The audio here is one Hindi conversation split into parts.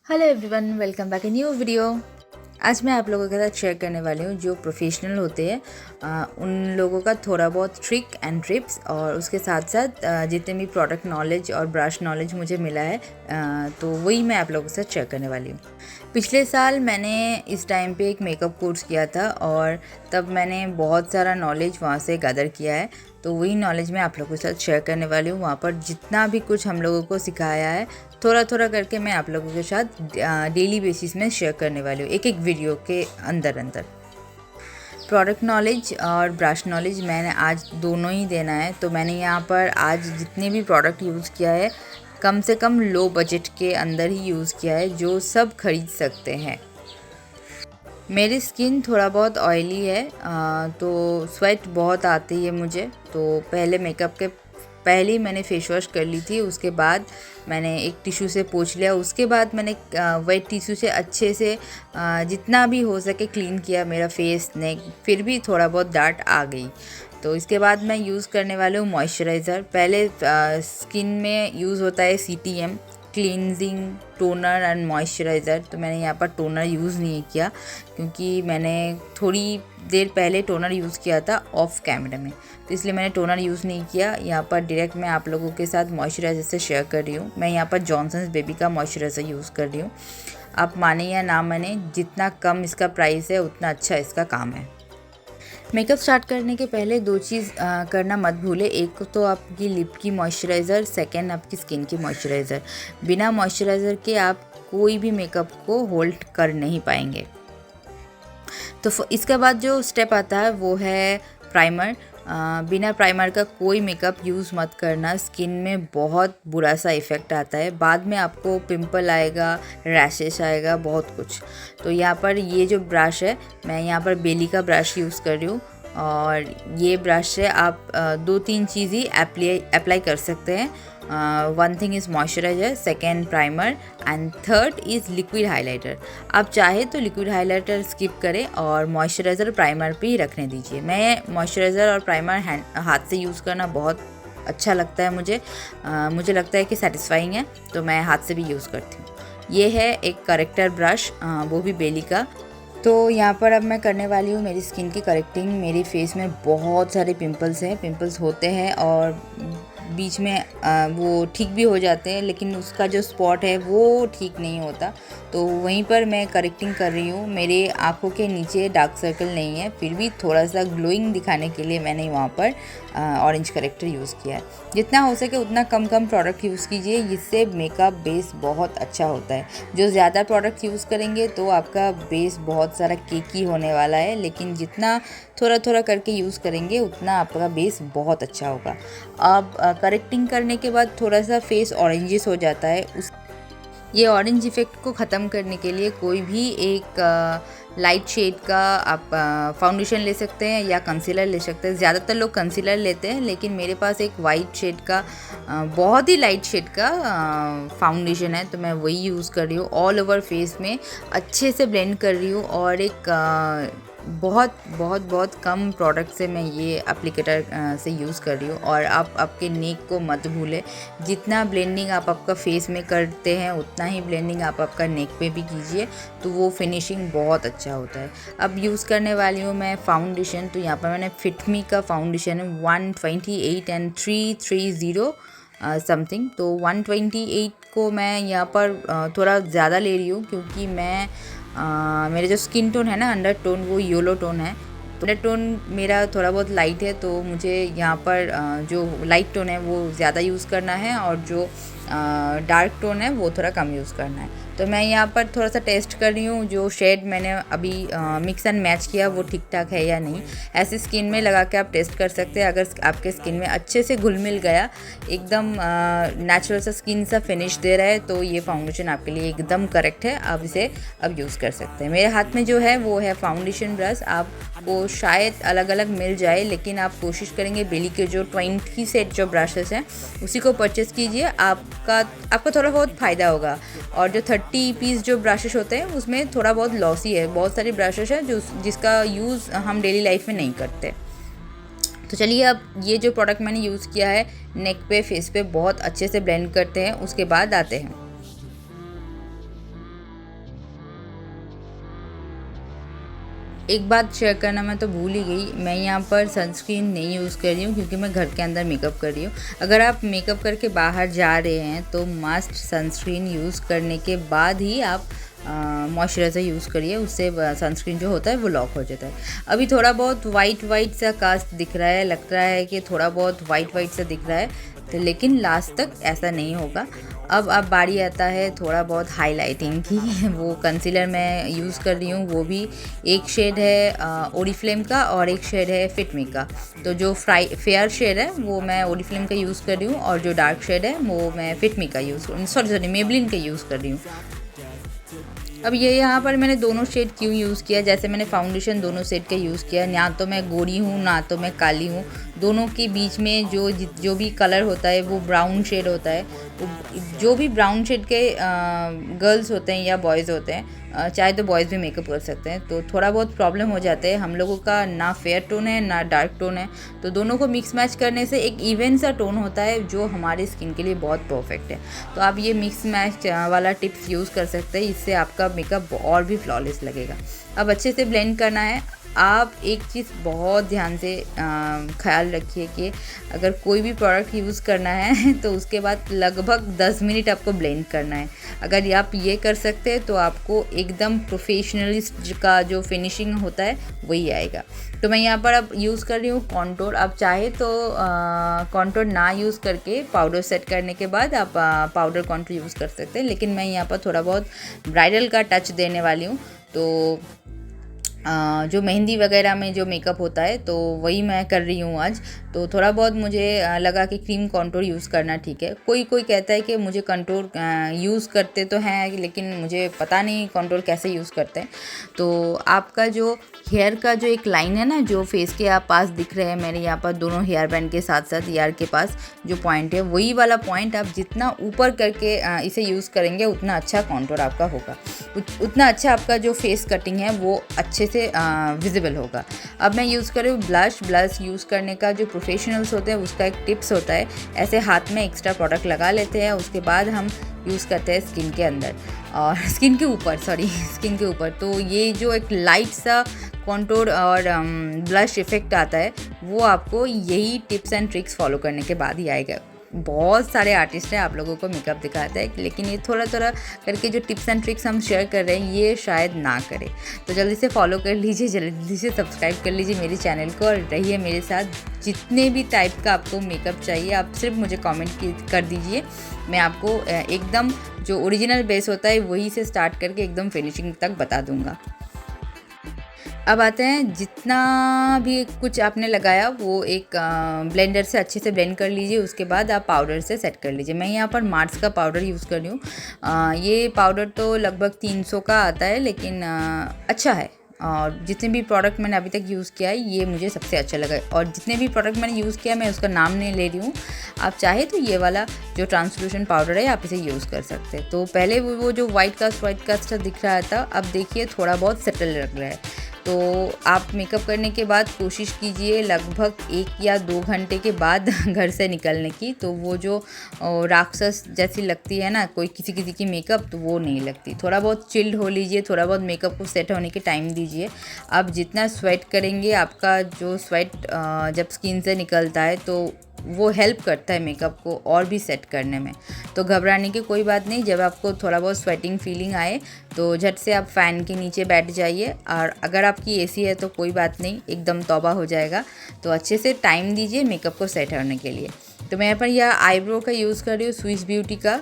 Hello everyone, welcome back a new video. आज मैं आप लोगों के साथ शेयर करने वाली हूँ जो प्रोफेशनल होते हैं उन लोगों का थोड़ा बहुत ट्रिक एंड टिप्स, और उसके साथ साथ जितने भी प्रोडक्ट नॉलेज और ब्रश नॉलेज मुझे मिला है तो वही मैं आप लोगों के साथ शेयर करने वाली हूँ। पिछले साल मैंने इस टाइम पे एक मेकअप कोर्स किया था और तब मैंने बहुत सारा नॉलेज वहाँ से गैदर किया है, तो वही नॉलेज मैं आप लोगों के साथ शेयर करने वाली हूँ। वहाँ पर जितना भी कुछ हम लोगों को सिखाया है थोड़ा थोड़ा करके मैं आप लोगों के साथ डेली बेसिस में शेयर करने वाली हूँ, एक एक वीडियो के अंदर अंदर। प्रोडक्ट नॉलेज और ब्रश नॉलेज मैंने आज दोनों ही देना है, तो मैंने यहाँ पर आज जितने भी प्रोडक्ट यूज़ किया है कम से कम लो बजट के अंदर ही यूज़ किया है, जो सब खरीद सकते हैं। मेरी स्किन थोड़ा बहुत ऑयली है तो स्वेट बहुत आती है मुझे, तो पहले मेकअप के पहले ही मैंने फेस वॉश कर ली थी। उसके बाद मैंने एक टिश्यू से पोंछ लिया, उसके बाद मैंने वेट टिश्यू से अच्छे से जितना भी हो सके क्लीन किया मेरा फेस नेक। फिर भी थोड़ा बहुत डार्ट आ गई, तो इसके बाद मैं यूज़ करने वाली हूँ मॉइस्चराइज़र। पहले स्किन में यूज़ होता है CTM, cleansing toner and moisturiser. तो मैंने यहाँ पर टोनर यूज़ नहीं किया क्योंकि मैंने थोड़ी देर पहले टोनर यूज़ किया था ऑफ कैमरा में, तो इसलिए मैंने टोनर यूज़ नहीं किया। यहाँ पर डायरेक्ट मैं आप लोगों के साथ मॉइस्चराइज़र से शेयर कर रही हूँ। मैं यहाँ पर जॉनसन्स बेबी का मॉइस्चराइज़र यूज़ कर रही हूँ। आप माने या ना माने, जितना कम इसका प्राइस है उतना अच्छा इसका काम है। मेकअप स्टार्ट करने के पहले दो चीज़ करना मत भूले। एक तो आपकी लिप की मॉइस्चराइज़र, सेकंड आपकी स्किन की मॉइस्चराइज़र। बिना मॉइस्चराइज़र के आप कोई भी मेकअप को होल्ड कर नहीं पाएंगे। तो इसके बाद जो स्टेप आता है वो है प्राइमर। बिना प्राइमर का कोई मेकअप यूज़ मत करना, स्किन में बहुत बुरा सा इफ़ेक्ट आता है। बाद में आपको पिंपल आएगा, रैशेस आएगा, बहुत कुछ। तो यहाँ पर ये जो ब्रश है, मैं यहाँ पर बेली का ब्रश यूज़ कर रही हूँ, और ये ब्रश से आप दो तीन चीज़ ही अप्लाई कर सकते हैं। One thing is moisturiser, second primer, and third is liquid highlighter. आप चाहे तो लिक्विड हाइलाइटर स्किप करें और मॉइस्चराइज़र प्राइमर पे ही रखने दीजिए। मैं मॉइस्चराइज़र और प्राइमर हाथ से यूज़ करना बहुत अच्छा लगता है मुझे। मुझे लगता है कि सेटिस्फाइंग है, तो मैं हाथ से भी यूज़ करती हूँ। ये है एक करेक्टर ब्रश, वो भी बेली का। तो यहाँ पर अब मैं करने वाली हूँ मेरी स्किन की करेक्टिंग। मेरी फेस में बहुत सारे पिंपल्स होते हैं और बीच में वो ठीक भी हो जाते हैं, लेकिन उसका जो स्पॉट है वो ठीक नहीं होता। तो वहीं पर मैं करेक्टिंग कर रही हूँ। मेरे आँखों के नीचे डार्क सर्कल नहीं है, फिर भी थोड़ा सा ग्लोइंग दिखाने के लिए मैंने वहाँ पर ऑरेंज करेक्टर यूज़ किया है। जितना हो सके उतना कम प्रोडक्ट यूज़ कीजिए, जिससे मेकअप बेस बहुत अच्छा होता है। जो ज़्यादा प्रोडक्ट यूज़ करेंगे तो आपका बेस बहुत सारा केकी होने वाला है, लेकिन जितना थोड़ा थोड़ा करके यूज़ करेंगे उतना आपका बेस बहुत अच्छा होगा। अब करेक्टिंग करने के बाद थोड़ा सा फेस ऑरेंजिस हो जाता है। ये ऑरेंज इफ़ेक्ट को ख़त्म करने के लिए कोई भी एक लाइट शेड का आप फाउंडेशन ले सकते हैं या कंसीलर ले सकते हैं। ज़्यादातर लोग कंसीलर लेते हैं, लेकिन मेरे पास एक वाइट शेड का बहुत ही लाइट शेड का फाउंडेशन है, तो मैं वही यूज़ कर रही हूँ। ऑल ओवर फेस में अच्छे से ब्लेंड कर रही हूँ, और एक बहुत बहुत बहुत कम प्रोडक्ट से मैं ये एप्लीकेटर से यूज़ कर रही हूँ। और आप आपके नेक को मत भूलें, जितना ब्लेंडिंग आप आपका फेस में करते हैं उतना ही ब्लेंडिंग आप आपका नेक पे भी कीजिए, तो वो फिनिशिंग बहुत अच्छा होता है। अब यूज़ करने वाली हूँ मैं फाउंडेशन। तो यहाँ पर मैंने फिटमी का फाउंडेशन है 128 एंड 330 समथिंग। तो 128 को मैं यहाँ पर थोड़ा ज़्यादा ले रही हूँ, क्योंकि मैं मेरे जो स्किन टोन है ना, अंडर टोन, वो येलो टोन है। तो अंडर टोन मेरा थोड़ा बहुत लाइट है, तो मुझे यहाँ पर जो लाइट टोन है वो ज़्यादा यूज़ करना है, और जो डार्क टोन है वो थोड़ा कम यूज़ करना है। तो मैं यहाँ पर थोड़ा सा टेस्ट कर रही हूँ जो शेड मैंने अभी मिक्स एंड मैच किया वो ठीक ठाक है या नहीं। ऐसे स्किन में लगा के आप टेस्ट कर सकते हैं। अगर आपके स्किन में अच्छे से घुल मिल गया, एकदम नेचुरल सा स्किन सा फिनिश दे रहा है, तो ये फाउंडेशन आपके लिए एकदम करेक्ट है। आप इसे अब यूज़ कर सकते हैं। मेरे हाथ में जो है वो है फाउंडेशन ब्रश। आपको शायद अलग अलग मिल जाए, लेकिन आप कोशिश करेंगे बेली के जो 20 सेट जो ब्रशेस हैं उसी को परचेज़ कीजिए। आपका थोड़ा बहुत फ़ायदा होगा। और जो 30 पीस जो ब्रशेस होते हैं उसमें थोड़ा बहुत लॉसी है। बहुत सारी ब्रशेस हैं जिसका यूज़ हम डेली लाइफ में नहीं करते। तो चलिए, अब ये जो प्रोडक्ट मैंने यूज़ किया है नेक पे, फेस पे बहुत अच्छे से ब्लेंड करते हैं, उसके बाद आते हैं। एक बात शेयर करना मैं तो भूल ही गई, मैं यहाँ पर सनस्क्रीन नहीं यूज़ कर रही हूँ क्योंकि मैं घर के अंदर मेकअप कर रही हूँ। अगर आप मेकअप करके बाहर जा रहे हैं तो मस्ट सनस्क्रीन यूज़ करने के बाद ही आप मॉइस्चराइज़र यूज़ करिए, उससे सनस्क्रीन जो होता है वो लॉक हो जाता है। अभी थोड़ा बहुत वाइट सा कास्ट दिख रहा है, लग रहा है कि थोड़ा बहुत वाइट सा दिख रहा है, तो लेकिन लास्ट तक ऐसा नहीं होगा। अब बारी आता है थोड़ा बहुत हाइलाइटिंग की। वो कंसीलर मैं यूज़ कर रही हूँ, वो भी एक शेड है ओरिफ्लेम का और एक शेड है फिटमी का। तो जो फेयर शेड है वो मैं ओरिफ्लेम का यूज़ कर रही हूँ और जो डार्क शेड है वो मैं फिटमी का सॉरी मेबलिन का यूज़ कर रही हूँ। अब ये यहाँ पर मैंने दोनों शेड क्यों यूज़ किया, जैसे मैंने फाउंडेशन दोनों शेड का यूज़ किया, ना तो मैं गोरी हूँ ना तो मैं काली हूँ, दोनों के बीच में जो भी कलर होता है वो ब्राउन शेड होता है। जो भी ब्राउन शेड के गर्ल्स होते हैं या बॉयज़ होते हैं, चाहे तो बॉयज़ भी मेकअप कर सकते हैं, तो थोड़ा बहुत प्रॉब्लम हो जाता है। हम लोगों का ना फेयर टोन है ना डार्क टोन है, तो दोनों को मिक्स मैच करने से एक इवन सा टोन होता है जो हमारी स्किन के लिए बहुत परफेक्ट है। तो आप ये मिक्स मैच वाला टिप्स यूज़ कर सकते हैं, इससे आपका मेकअप और भी फ्लॉलेस लगेगा। अब अच्छे से ब्लेंड करना है। आप एक चीज़ बहुत ध्यान से ख्याल रखिए कि अगर कोई भी प्रोडक्ट यूज़ करना है तो उसके बाद लगभग 10 मिनट आपको ब्लेंड करना है। अगर आप ये कर सकते हैं तो आपको एकदम प्रोफेशनलिस्ट का जो फिनिशिंग होता है वही आएगा। तो मैं यहाँ पर अब यूज़ कर रही हूँ कॉन्टोर। आप चाहे तो कॉन्टोर ना यूज़ करके पाउडर सेट करने के बाद आप पाउडर कॉन्टोर यूज़ कर सकते हैं, लेकिन मैं यहाँ पर थोड़ा बहुत ब्राइडल का टच देने वाली हूँ। तो जो मेहंदी वगैरह में जो मेकअप होता है तो वही मैं कर रही हूँ आज। तो थोड़ा बहुत मुझे लगा कि क्रीम कॉन्टोर यूज़ करना ठीक है। कोई कहता है कि मुझे कॉन्टोर यूज़ करते तो हैं लेकिन मुझे पता नहीं कॉन्टोर कैसे यूज़ करते हैं। तो आपका जो हेयर का जो एक लाइन है ना, जो फेस के आप पास दिख रहे हैं, मेरे यहाँ पर दोनों हेयर बैंड के साथ साथ ईयर के पास जो पॉइंट है, वही वाला पॉइंट आप जितना ऊपर करके इसे यूज़ करेंगे उतना अच्छा कॉन्टोर आपका होगा, उतना अच्छा आपका जो फेस कटिंग है वो अच्छे से विजिबल होगा। अब मैं यूज़ कर रही हूँ ब्लश यूज़ करने का जो प्रोफेशनल्स होते हैं उसका एक टिप्स होता है, ऐसे हाथ में एक्स्ट्रा प्रोडक्ट लगा लेते हैं, उसके बाद हम यूज़ करते हैं स्किन के अंदर और स्किन के ऊपर। तो ये जो एक लाइट सा कॉन्टोर और ब्लश इफ़ेक्ट आता है वो आपको यही टिप्स एंड ट्रिक्स फॉलो करने के बाद ही आएगा। बहुत सारे आर्टिस्ट हैं आप लोगों को मेकअप दिखाते हैं, लेकिन ये थोड़ा करके जो टिप्स एंड ट्रिक्स हम शेयर कर रहे हैं ये शायद ना करें। तो जल्दी से फॉलो कर लीजिए, जल्दी से सब्सक्राइब कर लीजिए मेरे चैनल को और रहिए मेरे साथ। जितने भी टाइप का आपको मेकअप चाहिए आप सिर्फ मुझे कमेंट कर दीजिए, मैं आपको एकदम जो ओरिजिनल बेस होता है वही से स्टार्ट करके एकदम फिनिशिंग तक बता दूँगा। अब आते हैं, जितना भी कुछ आपने लगाया वो एक ब्लेंडर से अच्छे से ब्लेंड कर लीजिए, उसके बाद आप पाउडर से सेट कर लीजिए। मैं यहाँ पर मार्स का पाउडर यूज़ कर रही हूँ। ये पाउडर तो लगभग 300 का आता है, लेकिन अच्छा है और जितने भी प्रोडक्ट मैंने अभी तक यूज़ किया है ये मुझे सबसे अच्छा लगा। और जितने भी प्रोडक्ट मैंने यूज़ किया मैं उसका नाम नहीं ले रही हूँ, आप चाहे तो ये वाला जो ट्रांसलूशन पाउडर है आप इसे यूज़ कर सकते हैं। तो पहले वो जो वाइट कास्ट दिख रहा था, अब देखिए थोड़ा बहुत सेटल लग रहा है। तो आप मेकअप करने के बाद कोशिश कीजिए लगभग 1 या 2 घंटे के बाद घर से निकलने की, तो वो जो राक्षस जैसी लगती है ना कोई किसी की मेकअप, तो वो नहीं लगती। थोड़ा बहुत चिल्ड हो लीजिए, थोड़ा बहुत मेकअप को सेट होने के टाइम दीजिए। आप जितना स्वेट करेंगे, आपका जो स्वेट जब स्किन से निकलता है तो वो हेल्प करता है मेकअप को और भी सेट करने में। तो घबराने की कोई बात नहीं, जब आपको थोड़ा बहुत स्वेटिंग फीलिंग आए तो झट से आप फ़ैन के नीचे बैठ जाइए, और अगर आपकी एसी है तो कोई बात नहीं, एकदम तौबा हो जाएगा। तो अच्छे से टाइम दीजिए मेकअप को सेट होने के लिए। तो मैं यहाँ पर यह आईब्रो का यूज़ कर रही हूँ स्विस ब्यूटी का,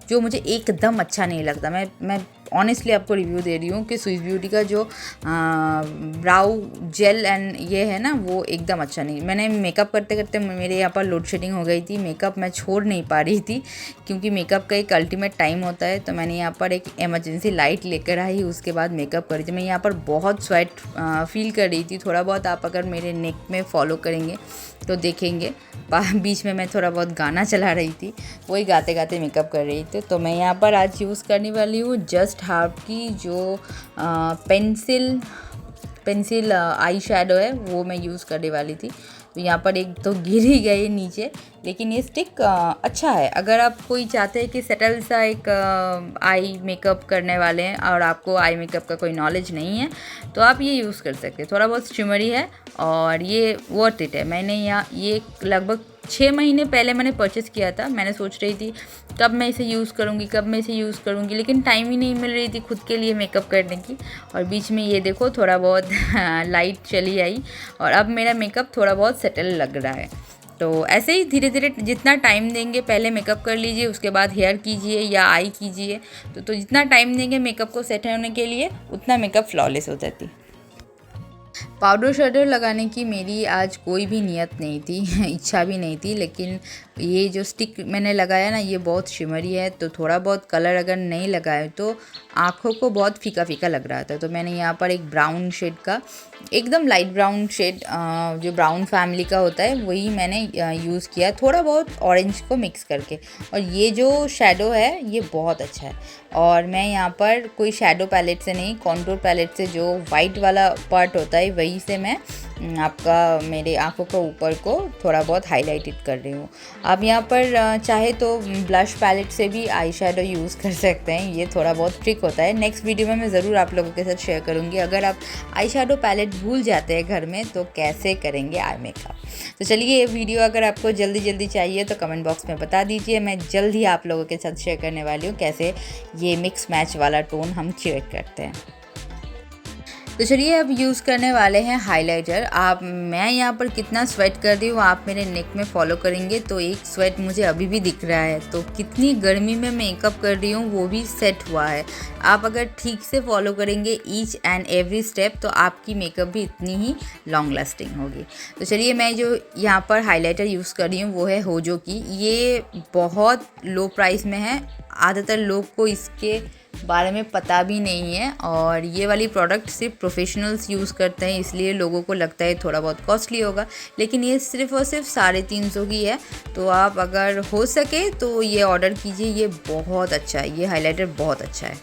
जो मुझे एकदम अच्छा नहीं लगता। मैं ऑनेस्टली आपको रिव्यू दे रही हूँ कि स्विस ब्यूटी का जो ब्राउ जेल एंड ये है ना वो एकदम अच्छा नहीं। मैंने मेकअप करते करते मेरे यहाँ पर लोड शेडिंग हो गई थी, मेकअप मैं छोड़ नहीं पा रही थी, क्योंकि मेकअप का एक अल्टीमेट टाइम होता है। तो मैंने यहाँ पर एक इमरजेंसी लाइट लेकर आई, उसके बाद मेकअप करी थी। मैं यहाँ पर बहुत स्वेट फील कर रही थी। थोड़ा बहुत आप अगर मेरे नेक में फॉलो करेंगे तो देखेंगे, बीच में मैं थोड़ा बहुत गाना चला रही थी, वही गाते गाते मेकअप कर रही थी। तो मैं यहाँ पर आज यूज़ करने वाली हूँ जस्ट हार्प की जो पेंसिल आई शेडो है, वो मैं यूज़ करने वाली थी। तो यहाँ पर एक तो गिर ही गई नीचे, लेकिन ये स्टिक अच्छा है। अगर आप कोई चाहते हैं कि सेटल सा एक आई मेकअप करने वाले हैं और आपको आई मेकअप का कोई नॉलेज नहीं है, तो आप ये यूज़ कर सकते हैं। थोड़ा बहुत शिमरी है और ये वर्थ इट है। मैंने यहाँ ये लगभग 6 महीने पहले मैंने परचेस किया था। मैंने सोच रही थी कब मैं इसे यूज़ करूँगी, लेकिन टाइम ही नहीं मिल रही थी खुद के लिए मेकअप करने की। और बीच में ये देखो थोड़ा बहुत लाइट चली आई और अब मेरा मेकअप थोड़ा बहुत सेटल लग रहा है। तो ऐसे ही धीरे धीरे जितना टाइम देंगे, पहले मेकअप कर लीजिए, उसके बाद हेयर कीजिए या आई कीजिए, तो जितना टाइम देंगे मेकअप को सेट होने के लिए, उतना मेकअप फ्लॉलेस हो जाती। पाउडर शाउडर लगाने की मेरी आज कोई भी नियत नहीं थी इच्छा भी नहीं थी, लेकिन ये जो स्टिक मैंने लगाया ना, ये बहुत शिमरी है, तो थोड़ा बहुत कलर अगर नहीं लगाए तो आँखों को बहुत फीका फीका लग रहा था। तो मैंने यहाँ पर एक ब्राउन शेड का, एकदम लाइट ब्राउन शेड, जो ब्राउन फैमिली का होता है, वही मैंने यूज़ किया, थोड़ा बहुत ऑरेंज को मिक्स करके। और ये जो शैडो है ये बहुत अच्छा है। और मैं यहाँ पर कोई शैडो पैलेट से नहीं, कॉन्टूर पैलेट से जो वाइट वाला पार्ट होता है वही से मैं आपका मेरे आँखों के ऊपर को थोड़ा बहुत हाईलाइटेड कर रही हूँ। आप यहाँ पर चाहे तो ब्लश पैलेट से भी आई शैडो यूज़ कर सकते हैं, ये थोड़ा बहुत ट्रिक होता है। नेक्स्ट वीडियो में मैं ज़रूर आप लोगों के साथ शेयर करूँगी, अगर आप आई शैडो पैलेट भूल जाते हैं घर में तो कैसे करेंगे आई मेकअप। तो चलिए, ये वीडियो अगर आपको जल्दी जल्दी चाहिए तो कमेंट बॉक्स में बता दीजिए, मैं जल्द ही आप लोगों के साथ शेयर करने वाली हूँ कैसे ये मिक्स मैच वाला टोन हम क्रिएट करते हैं। तो चलिए, अब यूज़ करने वाले हैं हाइलाइटर। मैं यहाँ पर कितना स्वेट कर रही हूँ आप मेरे नेक में फॉलो करेंगे तो एक स्वेट मुझे अभी भी दिख रहा है। तो कितनी गर्मी में मेकअप कर रही हूँ वो भी सेट हुआ है। आप अगर ठीक से फॉलो करेंगे ईच एंड एवरी स्टेप तो आपकी मेकअप भी इतनी ही लॉन्ग लास्टिंग होगी। तो चलिए, मैं जो यहाँ पर हाइलाइटर यूज़ कर रही हूँ वो है होजो की। ये बहुत लो प्राइस में है, ज़्यादातर लोग को इसके बारे में पता भी नहीं है, और ये वाली प्रोडक्ट सिर्फ प्रोफेशनल्स यूज़ करते हैं, इसलिए लोगों को लगता है थोड़ा बहुत कॉस्टली होगा, लेकिन ये सिर्फ और सिर्फ 350 की है। तो आप अगर हो सके तो ये ऑर्डर कीजिए, ये बहुत अच्छा है, ये हाइलाइटर बहुत अच्छा है।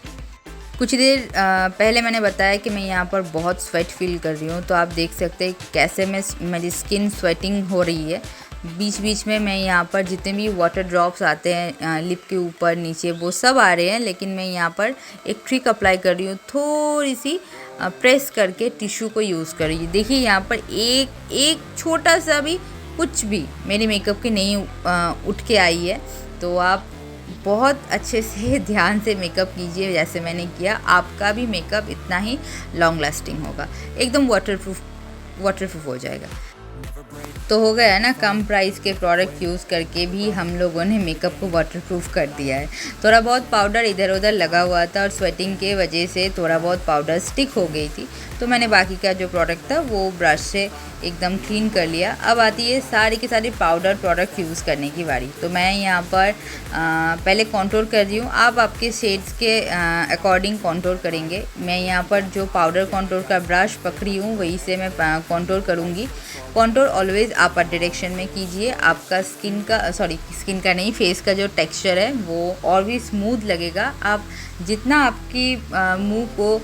कुछ देर पहले मैंने बताया कि मैं यहाँ पर बहुत स्वेट फील कर रही हूँ, तो आप देख सकते हैं कैसे मेरी स्किन स्वेटिंग हो रही है। बीच बीच में मैं यहाँ पर जितने भी वाटर ड्रॉप्स आते हैं लिप के ऊपर नीचे वो सब आ रहे हैं, लेकिन मैं यहाँ पर एक ट्रिक अप्लाई कर रही हूँ, थोड़ी सी प्रेस करके टिश्यू को यूज़ कर रही हूँ। देखिए यहाँ पर एक छोटा सा भी कुछ भी मेरी मेकअप की नहीं उठ के आई है। तो आप बहुत अच्छे से ध्यान से मेकअप कीजिए, जैसे मैंने किया, आपका भी मेकअप इतना ही लॉन्ग लास्टिंग होगा, एकदम वाटरप्रूफ हो जाएगा। तो हो गया ना, कम प्राइस के प्रोडक्ट यूज़ करके भी हम लोगों ने मेकअप को वाटरप्रूफ कर दिया है। थोड़ा बहुत पाउडर इधर उधर लगा हुआ था और स्वेटिंग के वजह से थोड़ा बहुत पाउडर स्टिक हो गई थी, तो मैंने बाकी का जो प्रोडक्ट था वो ब्रश से एकदम क्लीन कर लिया। अब आती है सारी की सारी पाउडर प्रोडक्ट यूज़ करने की बारी। तो मैं यहाँ पर पहले कॉन्टोर कर रही हूँ, आप आपके शेड्स के अकॉर्डिंग कॉन्टोर करेंगे। मैं यहाँ पर जो पाउडर कॉन्टोर का ब्रश पकड़ी हूँ वही से मैं कॉन्टोर करूँगी। कॉन्टोर ऑलवेज़ अपर डायरेक्शन में कीजिए, आपका स्किन का नहीं, फेस का जो टेक्सचर है वो और भी स्मूथ लगेगा। आप जितना आपकी मुंह को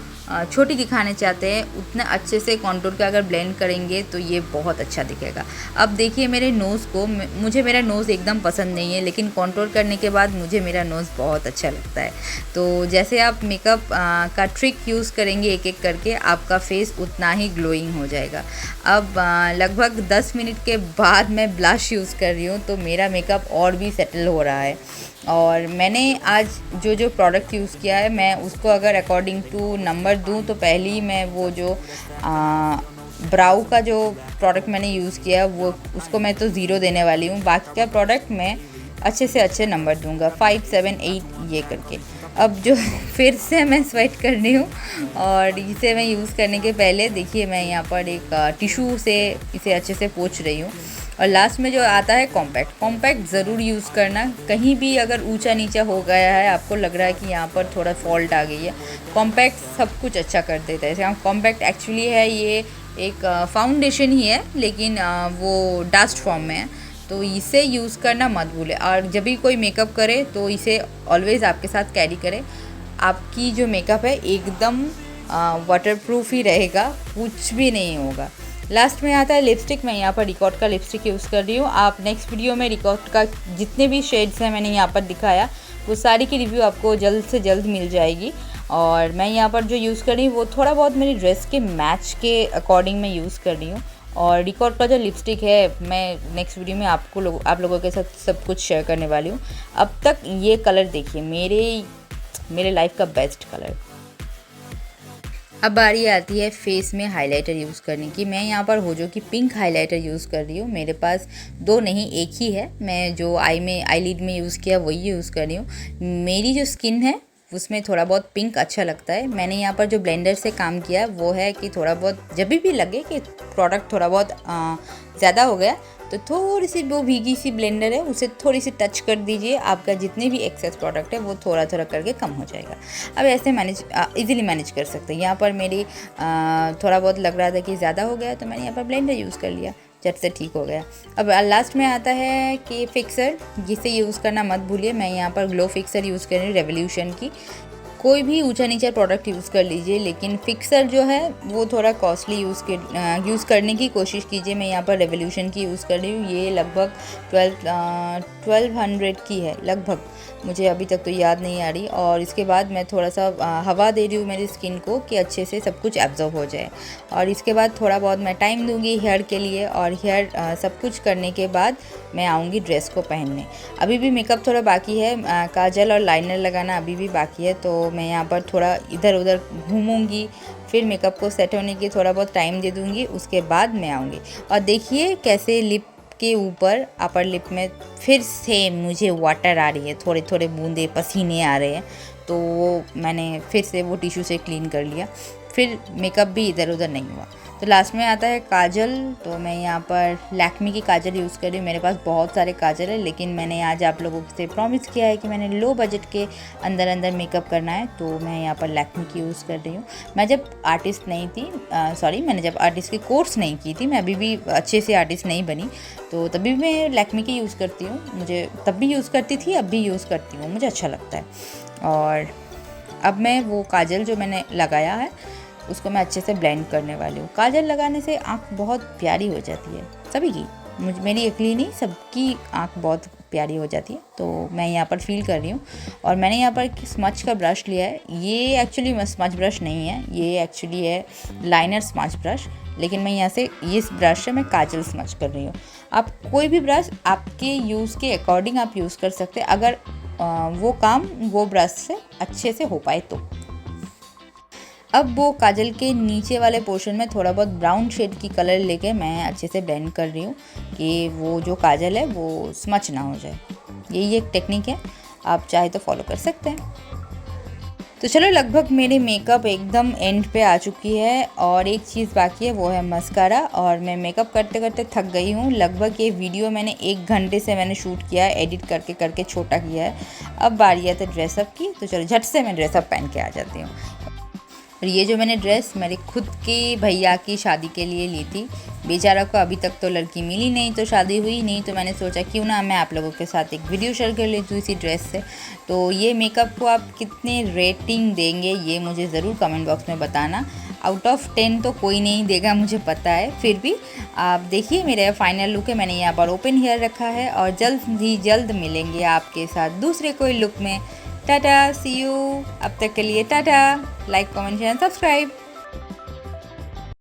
छोटी दिखाने चाहते हैं उतना अच्छे से कॉन्टूर का अगर ब्लेंड करेंगे तो ये बहुत अच्छा दिखेगा। अब देखिए मेरे नोज़ को, मुझे मेरा नोज़ एकदम पसंद नहीं है, लेकिन कॉन्टूर करने के बाद मुझे मेरा नोज़ बहुत अच्छा लगता है। तो जैसे आप मेकअप का ट्रिक यूज़ करेंगे एक एक करके, आपका फेस उतना ही ग्लोइंग हो जाएगा। अब लगभग 10 मिनट के बाद मैं ब्लश यूज़ कर रही हूँ, तो मेरा मेकअप और भी सेटल हो रहा है। और मैंने आज जो प्रोडक्ट यूज़ किया है, मैं उसको अगर अकॉर्डिंग टू नंबर दूं तो पहली मैं वो जो ब्राउ का जो प्रोडक्ट मैंने यूज़ किया वो उसको मैं तो 0 देने वाली हूँ। बाकी का प्रोडक्ट मैं अच्छे से अच्छे नंबर दूंगा, 5, 7, 8 ये करके। अब जो फिर से मैं स्वेट कर रही हूँ और इसे मैं यूज़ करने के पहले देखिए मैं यहाँ पर एक टिश्यू से इसे अच्छे से पोंछ रही हूँ। और लास्ट में जो आता है कॉम्पैक्ट ज़रूर यूज़ करना। कहीं भी अगर ऊंचा नीचा हो गया है, आपको लग रहा है कि यहाँ पर थोड़ा फॉल्ट आ गई है, कॉम्पैक्ट सब कुछ अच्छा कर देता है। कॉम्पैक्ट एक्चुअली है ये एक फाउंडेशन ही है, लेकिन वो डस्ट फॉर्म में है, तो इसे यूज़ करना मत भूलें। और जब भी कोई मेकअप करे तो इसे ऑलवेज़ आपके साथ कैरी करें। आपकी जो मेकअप है एकदम वाटरप्रूफ ही रहेगा, कुछ भी नहीं होगा। लास्ट में आता है लिपस्टिक। मैं यहाँ पर रिकॉर्ड का लिपस्टिक यूज़ कर रही हूँ। आप नेक्स्ट वीडियो में रिकॉर्ड का जितने भी शेड्स हैं मैंने यहाँ पर दिखाया वो सारी की रिव्यू आपको जल्द से जल्द मिल जाएगी। और मैं यहाँ पर जो यूज़ कर रही हूँ वो थोड़ा बहुत मेरी ड्रेस के मैच के अकॉर्डिंग मैं यूज़ कर रही हूँ। और रिकॉर्ड का जो लिपस्टिक है मैं नेक्स्ट वीडियो में आप लोगों के साथ सब कुछ शेयर करने वाली हूँ। अब तक ये कलर देखिए, मेरे लाइफ का बेस्ट कलर। अब बारी आती है फेस में हाइलाइटर यूज़ करने की। मैं यहाँ पर होजो की पिंक हाइलाइटर यूज़ कर रही हूँ। मेरे पास 2 नहीं, एक ही है। मैं जो आईलिड में यूज़ किया वही यूज़ कर रही हूँ। मेरी जो स्किन है उसमें थोड़ा बहुत पिंक अच्छा लगता है। मैंने यहाँ पर जो ब्लेंडर से काम किया वो है कि थोड़ा बहुत जब भी लगे कि प्रोडक्ट थोड़ा बहुत ज़्यादा हो गया तो थोड़ी सी वो भीगी सी ब्लेंडर है उसे थोड़ी सी टच कर दीजिए। आपका जितने भी एक्सेस प्रोडक्ट है वो थोड़ा थोड़ा करके कम हो जाएगा। अब ऐसे इजीली मैनेज कर सकते हैं। यहाँ पर मेरी थोड़ा बहुत लग रहा था कि ज़्यादा हो गया तो मैंने यहाँ पर ब्लेंडर यूज़ कर लिया, झट से ठीक हो गया। अब लास्ट में आता है कि फिक्सर, जिसे यूज़ करना मत भूलिए। मैं यहाँ पर ग्लो फिक्सर यूज़ कर रही हूँ रेवोल्यूशन की। कोई भी ऊंचा नीचा प्रोडक्ट यूज़ कर लीजिए, लेकिन फिक्सर जो है वो थोड़ा कॉस्टली यूज़ करने की कोशिश कीजिए। मैं यहाँ पर रेवोल्यूशन की यूज़ कर रही हूँ। ये लगभग 1200 की है लगभग, मुझे अभी तक तो याद नहीं आ रही। और इसके बाद मैं थोड़ा सा हवा दे रही हूँ मेरी स्किन को कि अच्छे से सब कुछ एब्जॉर्ब हो जाए। और इसके बाद थोड़ा बहुत मैं टाइम दूँगी हेयर के लिए। और हेयर सब कुछ करने के बाद मैं आऊँगी ड्रेस को पहनने। अभी भी मेकअप थोड़ा बाकी है, काजल और लाइनर लगाना अभी भी बाकी है। तो मैं यहाँ पर थोड़ा इधर उधर घूमूंगी, फिर मेकअप को सेट होने की थोड़ा बहुत टाइम दे दूँगी, उसके बाद मैं आऊँगी। और देखिए कैसे लिप के ऊपर अपर लिप में फिर से मुझे वाटर आ रही है, थोड़े थोड़े बूंदे पसीने आ रहे हैं। तो वो मैंने फिर से वो टिश्यू से क्लीन कर लिया, फिर मेकअप भी इधर उधर नहीं हुआ। तो लास्ट में आता है काजल। तो मैं यहाँ पर लैक्मे की काजल यूज़ कर रही हूँ। मेरे पास बहुत सारे काजल है, लेकिन मैंने आज आप लोगों से प्रॉमिस किया है कि मैंने लो बजट के अंदर मेकअप करना है, तो मैं यहाँ पर लैक्मे की यूज़ कर रही हूँ। मैं जब आर्टिस्ट नहीं थी मैंने जब आर्टिस्ट की कोर्स नहीं की थी, मैं अभी भी अच्छे से आर्टिस्ट नहीं बनी, तो तभी मैं लैक्मे की यूज़ करती हूँ। मुझे तब भी यूज़ करती थी, अब भी यूज़ करती हूँ, मुझे अच्छा लगता है। और अब मैं वो काजल जो मैंने लगाया है उसको मैं अच्छे से ब्लेंड करने वाली हूँ। काजल लगाने से आँख बहुत प्यारी हो जाती है सभी की, मेरी अकेली नहीं, सबकी आँख बहुत प्यारी हो जाती है। तो मैं यहाँ पर फील कर रही हूँ। और मैंने यहाँ पर स्मच का ब्रश लिया है। ये एक्चुअली स्मच ब्रश नहीं है, ये एक्चुअली है लाइनर स्मच ब्रश, लेकिन मैं यहाँ से इस ब्रश से मैं काजल स्मच कर रही हूँ। आप कोई भी ब्रश आपके यूज़ के अकॉर्डिंग आप यूज़ कर सकते हैं, अगर वो काम वो ब्रश से अच्छे से हो पाए तो। अब वो काजल के नीचे वाले पोर्शन में थोड़ा बहुत ब्राउन शेड की कलर लेके मैं अच्छे से ब्लेंड कर रही हूँ कि वो जो काजल है वो स्मच ना हो जाए। यही एक टेक्निक है, आप चाहे तो फॉलो कर सकते हैं। तो चलो, लगभग मेरे मेकअप एकदम एंड पे आ चुकी है और एक चीज़ बाकी है वो है मस्कारा। और मैं मेकअप करते करते थक गई हूँ। लगभग ये वीडियो मैंने 1 घंटे से मैंने शूट किया है, एडिट करके करके छोटा किया है। अब बारी है तो ड्रेसअप की। तो चलो झट से मैं ड्रेसअप पहन के आ जाती हूँ। और ये जो मैंने ड्रेस मेरे खुद के भैया की शादी के लिए ली थी, बेचारा को अभी तक तो लड़की मिली नहीं, तो शादी हुई नहीं, तो मैंने सोचा क्यों ना मैं आप लोगों के साथ एक वीडियो शेयर कर लेती हूँ इसी ड्रेस से। तो ये मेकअप को आप कितने रेटिंग देंगे ये मुझे ज़रूर कमेंट बॉक्स में बताना। आउट ऑफ 10 तो कोई नहीं देगा, मुझे पता है, फिर भी आप देखिए मेरा फाइनल लुक है। मैंने यहाँ पर ओपन हेयर रखा है और जल्द ही जल्द मिलेंगे आपके साथ दूसरे कोई लुक में। टाटा, सी यू। अब तक के लिए Tata. Like, comment, share, subscribe.